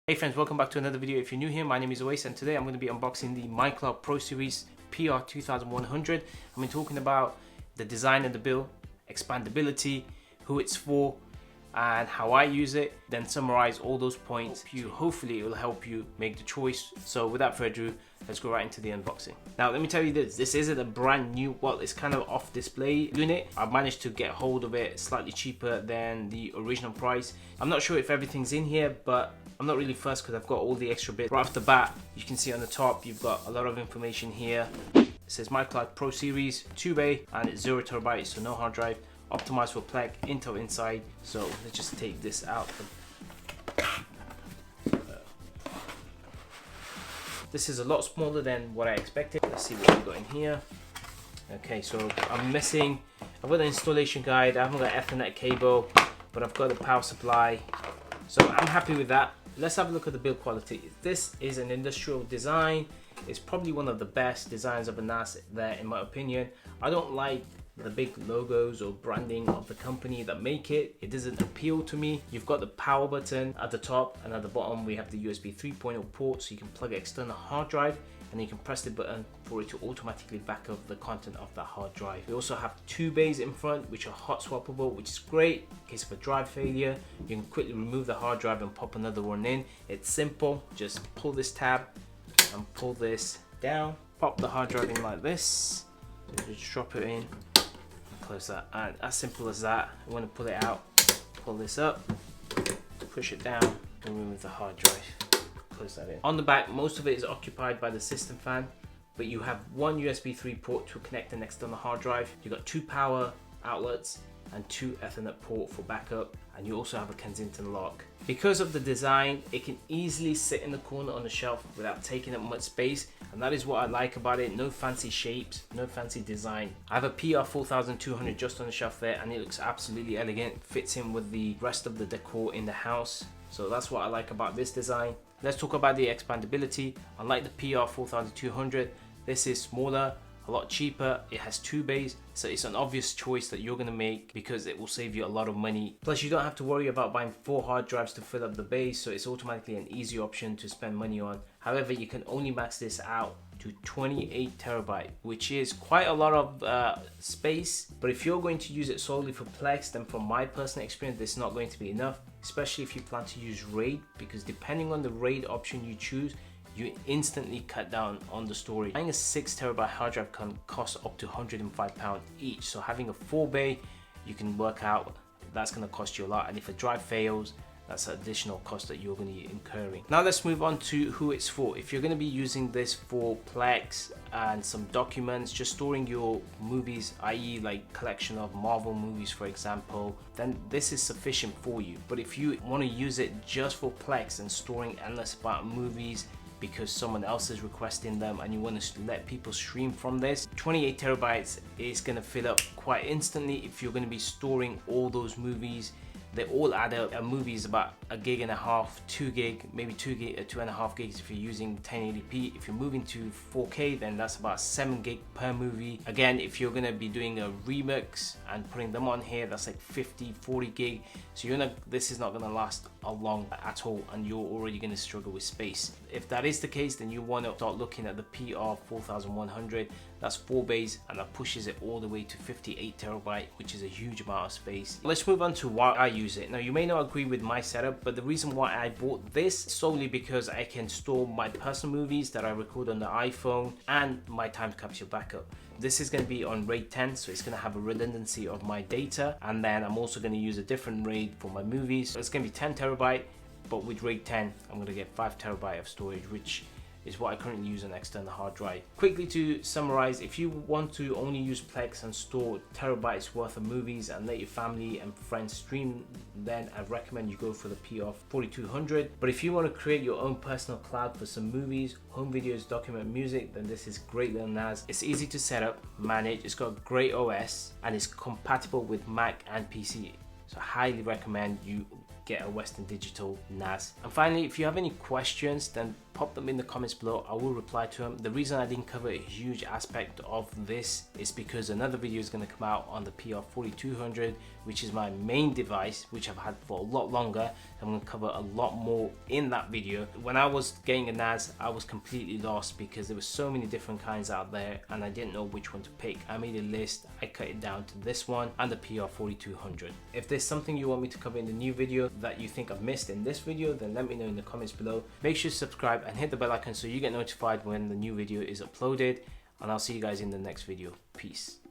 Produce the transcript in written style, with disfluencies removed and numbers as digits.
Hey friends, welcome back to another video. If you're new here, my name is Oasis and today I'm going to be unboxing the MyCloud Pro Series PR2100. I've been talking about the design of the build, expandability, who it's for, and how I use it, then summarize all those points. Hopefully it will help you make the choice. So without further ado, let's go right into the unboxing. Now let me tell you this isn't a brand new, well, it's kind of off display unit. I've managed to get hold of it slightly cheaper than the original price. I'm not sure if everything's in here, but I'm not really fussed because I've got all the extra bits. Right off the bat, you can see on the top, you've got a lot of information here. It says MyCloud Pro Series, 2-bay, and it's 0 terabytes, so no hard drive. Optimized for Plex, Intel inside. So let's just take this out. This is a lot smaller than what I expected. Let's see what we got in here. Okay, so I've got the installation guide. I haven't got Ethernet cable, but I've got the power supply. So I'm happy with that. Let's have a look at the build quality. This is an industrial design. It's probably one of the best designs of a NAS there, in my opinion. I don't like the big logos or branding of the company that make it. It doesn't appeal to me. You've got the power button at the top, and at the bottom we have the USB 3.0 port, so you can plug an external hard drive and you can press the button for it to automatically back up the content of that hard drive. We also have 2 bays in front which are hot swappable, which is great in case of a drive failure. You can quickly remove the hard drive and pop another one in. It's simple. Just pull this tab and pull this down, pop the hard drive in like this, just drop it in and close that, and as simple as that. I want to pull it out, pull this up, push it down and remove the hard drive. Close that in. On the back, most of it is occupied by the system fan, but you have one USB 3 port to connect the external hard drive. You've got 2 power outlets and 2 Ethernet port for backup, and you also have a Kensington lock. Because of the design, it can easily sit in the corner on the shelf without taking up much space, and that is what I like about it. No fancy shapes, no fancy design. I have a PR2100 just on the shelf there, and it looks absolutely elegant. Fits in with the rest of the decor in the house. So that's what I like about this design. Let's talk about the expandability. Unlike the PR2200, this is smaller, a lot cheaper. It has 2 bays, so it's an obvious choice that you're gonna make because it will save you a lot of money. Plus, you don't have to worry about buying 4 hard drives to fill up the bays, so it's automatically an easy option to spend money on. However, you can only max this out to 28 terabyte, which is quite a lot of space. But if you're going to use it solely for Plex, then from my personal experience, this is not going to be enough, especially if you plan to use RAID, because depending on the RAID option you choose, you instantly cut down on the storage. Buying a 6 terabyte hard drive can cost up to £105 each. So having a 4-bay, you can work out that's gonna cost you a lot. And if a drive fails, that's an additional cost that you're going to be incurring. Now let's move on to who it's for. If you're going to be using this for Plex and some documents, just storing your movies, i.e. like collection of Marvel movies for example, then this is sufficient for you. But if you want to use it just for Plex and storing endless amount of movies because someone else is requesting them and you want to let people stream from this, 28 terabytes is going to fill up quite instantly. If you're going to be storing all those movies, they all add up. A movie is about 1.5 gigs, 2 gig, maybe 2.5 gigs if you're using 1080p. If you're moving to 4K, then that's about 7 gig per movie. Again, if you're gonna be doing a remix and putting them on here, that's like 40 gig. So this is not gonna last long at all, and you're already gonna struggle with space. If that is the case, then you wanna start looking at the PR4100. That's 4 bays, and that pushes it all the way to 58 terabyte, which is a huge amount of space. Let's move on to why I use it. Now, you may not agree with my setup, but the reason why I bought this solely because I can store my personal movies that I record on the iPhone and my time capsule backup. This is going to be on RAID 10, so it's going to have a redundancy of my data, and then I'm also going to use a different RAID for my movies. So it's going to be 10 terabyte, but with RAID 10, I'm going to get 5 terabyte of storage, which is what I currently use on an external hard drive. Quickly to summarize, if you want to only use Plex and store terabytes worth of movies and let your family and friends stream, then I recommend you go for the PR4200. But if you want to create your own personal cloud for some movies, home videos, document music, then this is great little NAS. It's easy to set up, manage, it's got a great OS, and it's compatible with Mac and PC. So I highly recommend you get a Western Digital NAS. And finally, if you have any questions, then pop them in the comments below. I will reply to them. The reason I didn't cover a huge aspect of this is because another video is going to come out on the PR2200, which is my main device, which I've had for a lot longer. I'm going to cover a lot more in that video. When I was getting a NAS, I was completely lost because there were so many different kinds out there and I didn't know which one to pick. I made a list, I cut it down to this one and the PR4200. If there's something you want me to cover in the new video that you think I've missed in this video, then let me know in the comments below. Make sure to subscribe and hit the bell icon so you get notified when the new video is uploaded, and I'll see you guys in the next video. Peace.